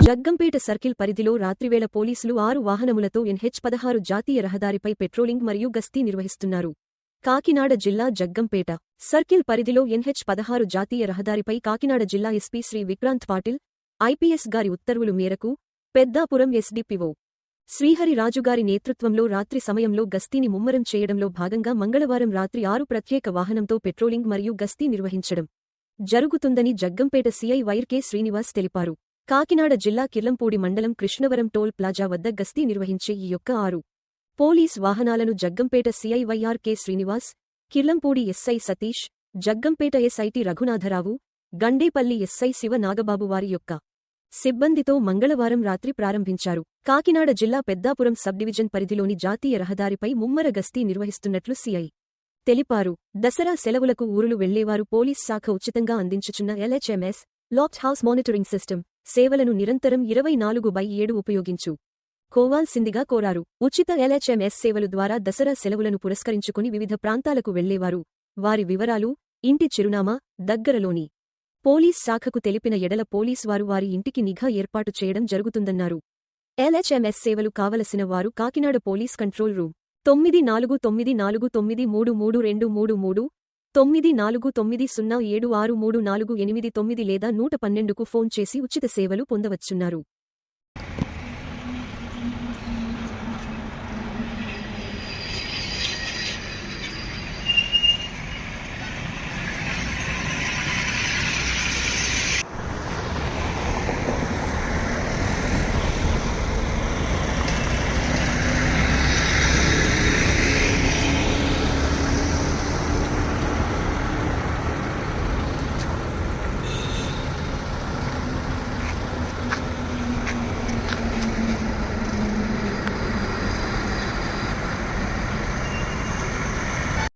Jaggampeta circle పరిధిలో రాత్రివేళ పోలీసులు 6 వాహనములతో NH-16 జాతీయ రహదారిపై పెట్రోలింగ్ మరియు గస్తీ నిర్వహిస్తున్నారు. కాకినాడ జిల్లా జగ్గంపేట సర్కిల్ పరిధిలో NH-16 జాతీయ రహదారిపై కాకినాడ జిల్లా ఎస్పీ శ్రీ విక్రాంత్ పాటిల్, ఐపీఎస్ గారి ఉత్తర్వులు మేరకు పెద్దాపురం ఎస్డీపీఓ శ్రీహరి రాజుగారి నేతృత్వంలో రాత్రి సమయంలో గస్తీని ముమ్మరం చేయడంలో భాగంగా మంగళవారం రాత్రి 6 ప్రత్యేక వాహనంతో పెట్రోలింగ్ మరియు గస్తీ నిర్వహించడం జరుగుతుందని Jaggampeta CI wire K Srinivas తెలిపారు. కాకినాడ జిల్లా కిర్లంపూడి మండలం కృష్ణవరం టోల్ ప్లాజా వద్ద గస్తీ నిర్వహించే ఈ 6 పోలీస్ వాహనాలను Jaggampeta CI Y R K Srinivas, Kirlampudi SI Satish, Jaggampeta SIT Raghunatharao, Gandepalli SI Siva Nagababu వారి యొక్క సిబ్బందితో మంగళవారం రాత్రి ప్రారంభించారు. కాకినాడ జిల్లా పెద్దాపురం సబ్ డివిజన్ పరిధిలోని జాతీయ రహదారిపై ముమ్మర గస్తీ నిర్వహిస్తున్నట్లు సీఐ తెలిపారు. దసరా సెలవులకు ఊరులు వెళ్లేవారు పోలీస్ శాఖ ఉచితంగా అందించుచున్న LHMS locked house monitoring system సేవలను నిరంతరం 24/7 ఉపయోగించు కోవాల్సిందిగా కోరారు. ఉచిత LHMS సేవలు ద్వారా దసరా సెలవులను పురస్కరించుకుని వివిధ ప్రాంతాలకు వెళ్లేవారు వారి వివరాలు, ఇంటి చిరునామా, దగ్గరలోని పోలీస్ శాఖకు తెలిపిన ఎడల పోలీసువారు వారి ఇంటికి నిఘా ఏర్పాటు చేయడం జరుగుతుందన్నారు. LHMS సేవలు కావలసిన వారు కాకినాడ పోలీస్ కంట్రోల్ రూమ్ 9494933233 9490763489 లేదా 112కు ఫోన్ చేసి ఉచిత సేవలు పొందవచ్చున్నారు.